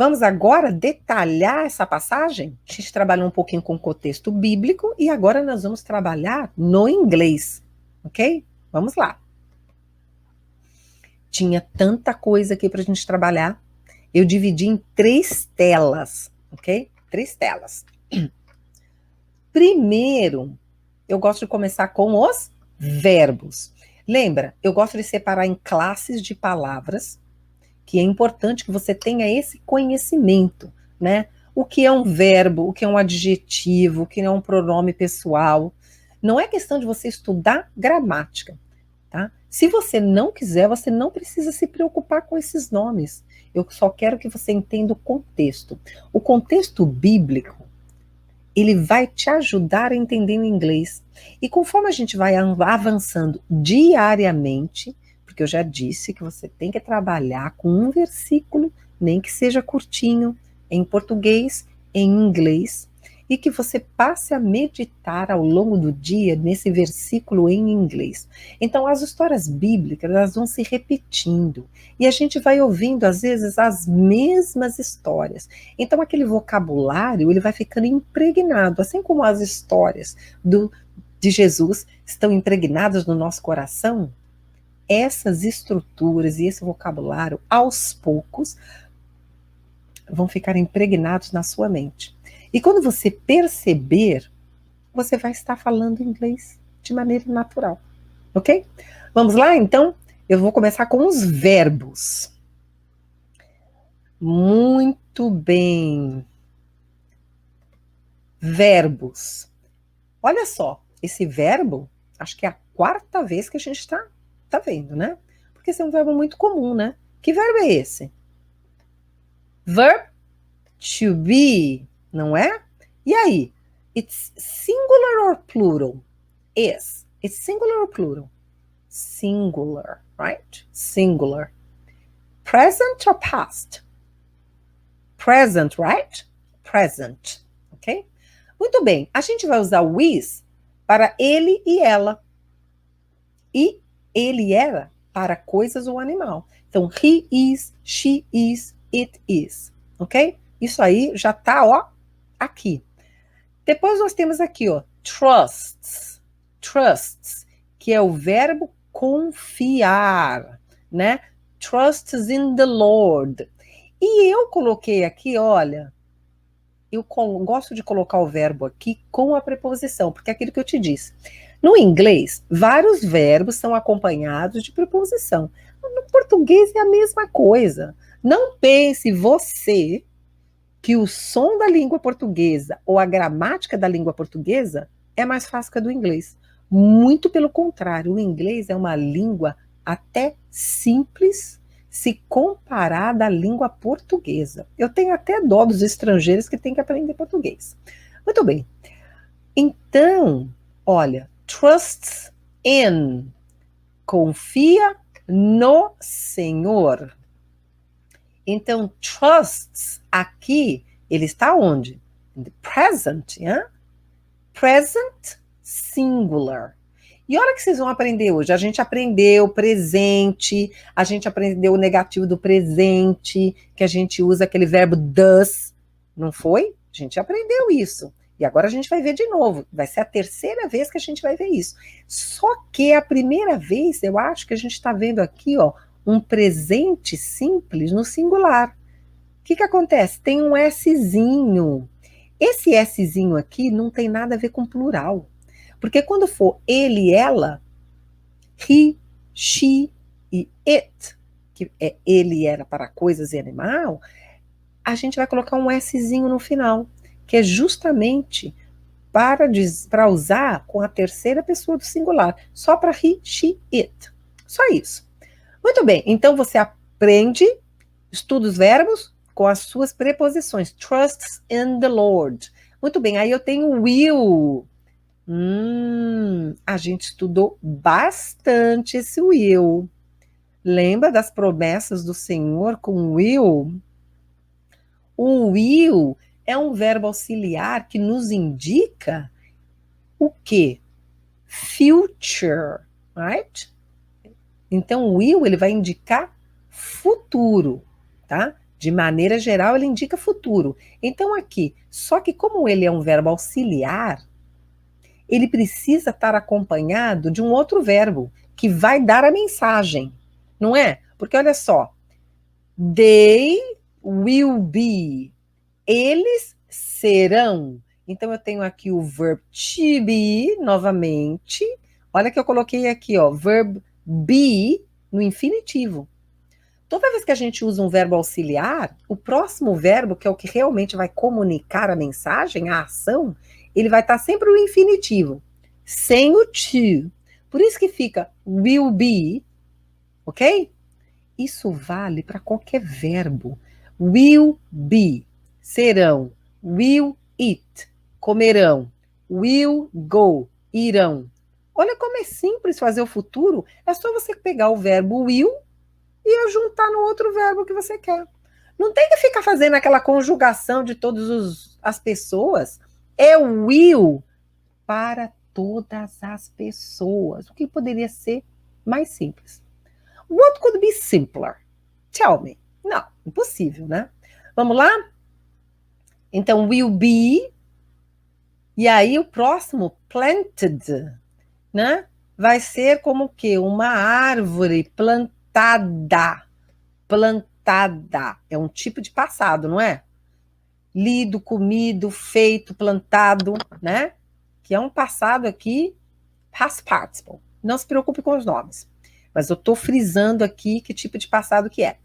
Vamos agora detalhar essa passagem? A gente trabalhou um pouquinho com o contexto bíblico e agora nós vamos trabalhar no inglês, ok? Vamos lá. Tinha tanta coisa aqui para a gente trabalhar. Eu dividi em 3 telas, ok? 3 telas. Primeiro, eu gosto de começar com os verbos. Lembra, eu gosto de separar em classes de palavras, que é importante que você tenha esse conhecimento, né? O que é um verbo, o que é um adjetivo, o que é um pronome pessoal. Não é questão de você estudar gramática, tá? Se você não quiser, você não precisa se preocupar com esses nomes. Eu só quero que você entenda o contexto. O contexto bíblico, ele vai te ajudar a entender o inglês. E conforme a gente vai avançando diariamente, porque eu já disse que você tem que trabalhar com um versículo, nem que seja curtinho, em português, em inglês, e que você passe a meditar ao longo do dia nesse versículo em inglês. Então, as histórias bíblicas, elas vão se repetindo, e a gente vai ouvindo, às vezes, as mesmas histórias. Então, aquele vocabulário, ele vai ficando impregnado, assim como as histórias de Jesus estão impregnadas no nosso coração. Essas estruturas e esse vocabulário, aos poucos, vão ficar impregnados na sua mente. E quando você perceber, você vai estar falando inglês de maneira natural, ok? Vamos lá, então? Eu vou começar com os verbos. Muito bem. Verbos. Olha só, esse verbo, acho que é a 4ª vez que a gente tá vendo, né? Porque esse é um verbo muito comum, né? Que verbo é esse? Verb to be, não é? E aí? It's singular or plural? Is. It's singular or plural? Singular, right? Singular. Present or past? Present, right? Present, ok? Muito bem, a gente vai usar o is para ele e ela. E ele era para coisas ou animal. Então, he is, she is, it is, ok? Isso aí já tá, ó, aqui. Depois nós temos aqui, ó, trusts. Trusts, que é o verbo confiar, né? Trusts in the Lord. E eu coloquei aqui, olha, eu gosto de colocar o verbo aqui com a preposição, porque é aquilo que eu te disse. No inglês, vários verbos são acompanhados de preposição. No português é a mesma coisa. Não pense você que o som da língua portuguesa ou a gramática da língua portuguesa é mais fácil que a do inglês. Muito pelo contrário, o inglês é uma língua até simples se comparada à língua portuguesa. Eu tenho até dó dos estrangeiros que têm que aprender português. Muito bem. Então, olha, trusts in, confia no Senhor. Então, trusts aqui, ele está onde? In the present, yeah? Present singular. E olha que vocês vão aprender hoje. A gente aprendeu presente, a gente aprendeu o negativo do presente, que a gente usa aquele verbo does, não foi? A gente aprendeu isso. E agora a gente vai ver de novo. Vai ser a 3ª vez que a gente vai ver isso. Só que a primeira vez, eu acho que a gente está vendo aqui, ó, um presente simples no singular. O que acontece? Tem um Szinho. Esse Szinho aqui não tem nada a ver com plural. Porque quando for ele e ela, he, she e it, que é ele e ela para coisas e animal, a gente vai colocar um Szinho no final, que é justamente para usar com a 3ª pessoa do singular, só para he, she, it. Só isso. Muito bem, então você aprende, estuda os verbos com as suas preposições. Trusts in the Lord. Muito bem, aí eu tenho will. A gente estudou bastante esse will. Lembra das promessas do Senhor com will? O will é um verbo auxiliar que nos indica o quê? Future, right? Então, o will, ele vai indicar futuro, tá? De maneira geral, ele indica futuro. Então, aqui, só que como ele é um verbo auxiliar, ele precisa estar acompanhado de um outro verbo, que vai dar a mensagem, não é? Porque olha só, they will be, eles serão. Então eu tenho aqui o verbo to be, novamente. Olha que eu coloquei aqui, ó, verbo be no infinitivo. Toda vez que a gente usa um verbo auxiliar, o próximo verbo, que é o que realmente vai comunicar a mensagem, a ação, ele vai estar sempre no infinitivo, sem o to. Por isso que fica will be, ok? Isso vale para qualquer verbo. Will be, serão. Will eat, comerão. Will go, irão. Olha como é simples fazer o futuro. É só você pegar o verbo will e eu juntar no outro verbo que você quer. Não tem que ficar fazendo aquela conjugação de todas as pessoas. É will para todas as pessoas. O que poderia ser mais simples? What could be simpler? Tell me. Não, impossível, né? Vamos lá? Então, will be. E aí, o próximo, planted, né? Vai ser como o quê? Uma árvore plantada. Plantada. É um tipo de passado, não é? Lido, comido, feito, plantado, né? Que é um passado aqui, past participle. Não se preocupe com os nomes. Mas eu estou frisando aqui que tipo de passado que é.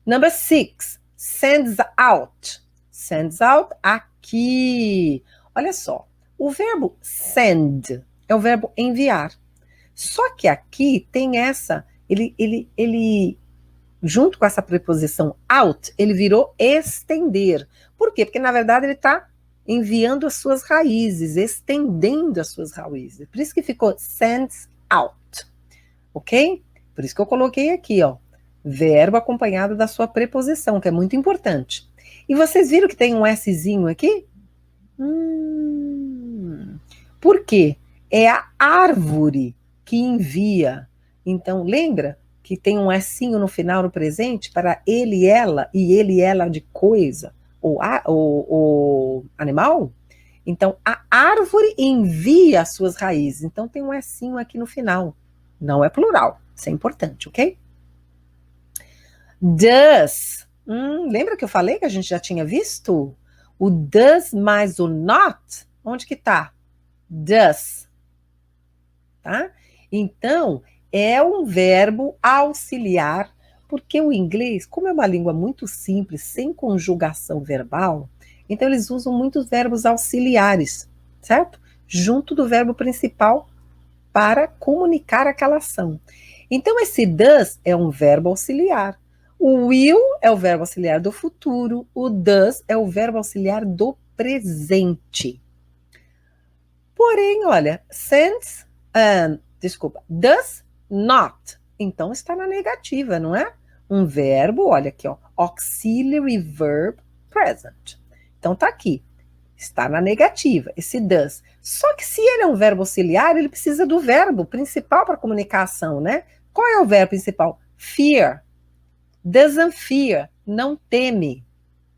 Number 6, sends out. Sends out aqui. Olha só, o verbo send é o verbo enviar. Só que aqui tem essa, ele junto com essa preposição out, ele virou estender. Por quê? Porque na verdade ele está enviando as suas raízes, estendendo as suas raízes. Por isso que ficou sends out. Ok? Por isso que eu coloquei aqui, ó, verbo acompanhado da sua preposição, que é muito importante. E vocês viram que tem um Szinho aqui? Por quê? É a árvore que envia. Então, lembra que tem um Szinho no final, no presente, para ele e ela, e ele e ela de coisa, ou animal? Então, a árvore envia as suas raízes. Então, tem um Szinho aqui no final. Não é plural. Isso é importante, ok? Does. Lembra que eu falei que a gente já tinha visto? O does mais o not, onde que tá? Does. Tá? Então, é um verbo auxiliar, porque o inglês, como é uma língua muito simples, sem conjugação verbal, então eles usam muitos verbos auxiliares, certo? Junto do verbo principal para comunicar aquela ação. Então, esse does é um verbo auxiliar. O will é o verbo auxiliar do futuro. O does é o verbo auxiliar do presente. Porém, olha, does not. Então, está na negativa, não é? Um verbo, olha aqui, ó, auxiliary verb present. Então, tá aqui. Está na negativa, esse does. Só que se ele é um verbo auxiliar, ele precisa do verbo principal para comunicar a ação, né? Qual é o verbo principal? Fear. Doesn't fear. Não teme,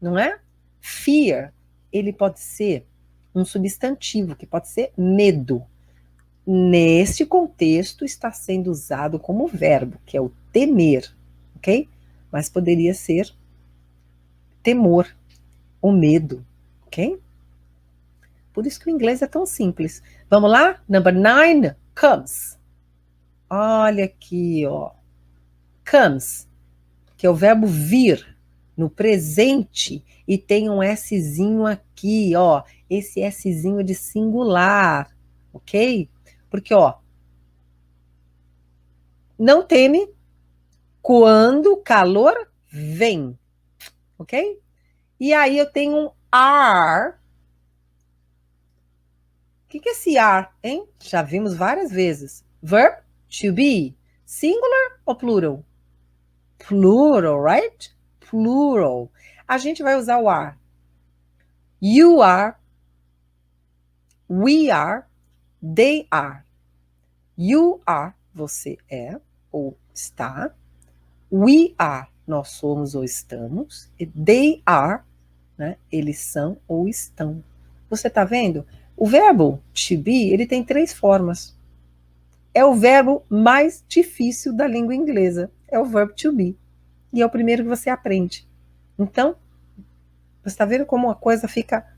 não é? Fear, ele pode ser um substantivo, que pode ser medo. Neste contexto, está sendo usado como verbo, que é o temer, ok? Mas poderia ser temor ou medo, ok? Por isso que o inglês é tão simples. Vamos lá? Number 9, comes. Olha aqui, ó. Comes, que é o verbo vir, no presente, e tem um Szinho aqui, ó. Esse Szinho é de singular, ok? Porque, ó, não teme quando o calor vem, ok? E aí eu tenho um are. O que é esse are, hein? Já vimos várias vezes. Verb to be. Singular ou plural? Plural, right? Plural. A gente vai usar o are. You are. We are. They are. You are, você é ou está. We are, nós somos ou estamos, e they are, né? Eles são ou estão. Você tá vendo? O verbo to be, ele tem 3 formas. É o verbo mais difícil da língua inglesa. É o verbo to be. E é o primeiro que você aprende. Então, você está vendo como a coisa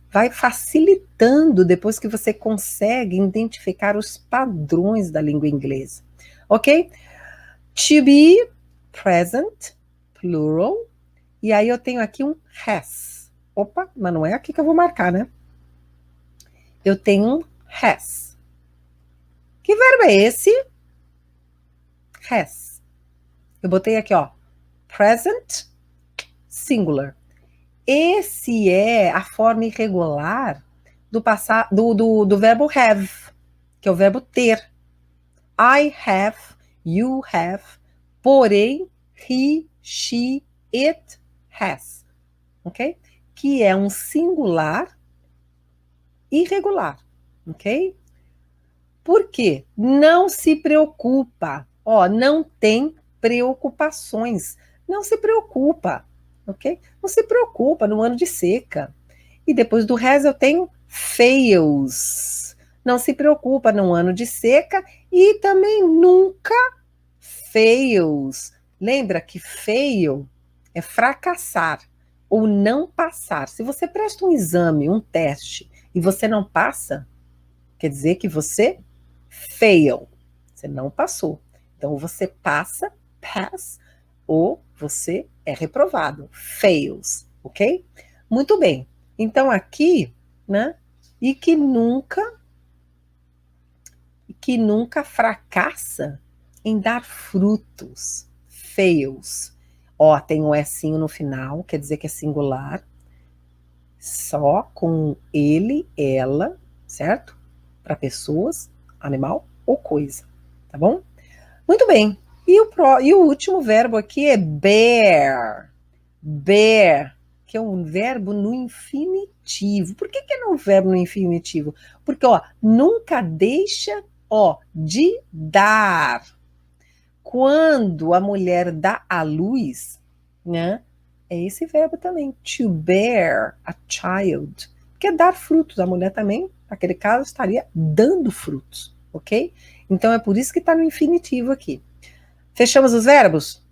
vai facilitando depois que você consegue identificar os padrões da língua inglesa. Ok? To be, present, plural. E aí eu tenho aqui um has. Opa, mas não é aqui que eu vou marcar, né? Eu tenho um has. Que verbo é esse? Has. Eu botei aqui, ó. Present, singular. Esse é a forma irregular do verbo have, que é o verbo ter. I have, you have, porém, he, she, it has. Ok? Que é um singular irregular. Ok? Por quê? Não se preocupa. Ó, não tem preocupações. Não se preocupa. Ok? Não se preocupa no ano de seca. E depois do has eu tenho fails. Não se preocupa no ano de seca e também nunca fails. Lembra que fail é fracassar ou não passar. Se você presta um exame, um teste, e você não passa, quer dizer que você fail. Você não passou. Então você passa, pass, ou você é reprovado, fails, ok? Muito bem. Então aqui, né? E que nunca fracassa em dar frutos, fails. Ó, tem um S no final, quer dizer que é singular, só com ele, ela, certo? Para pessoas, animal ou coisa, tá bom? Muito bem. E o último verbo aqui é bear. Bear, que é um verbo no infinitivo. Por que é um verbo no infinitivo? Porque, ó, nunca deixa, ó, de dar. Quando a mulher dá à luz, né? É esse verbo também, to bear a child, que é dar frutos. A mulher também, naquele caso, estaria dando frutos, ok? Então é por isso que está no infinitivo aqui. Fechamos os verbos?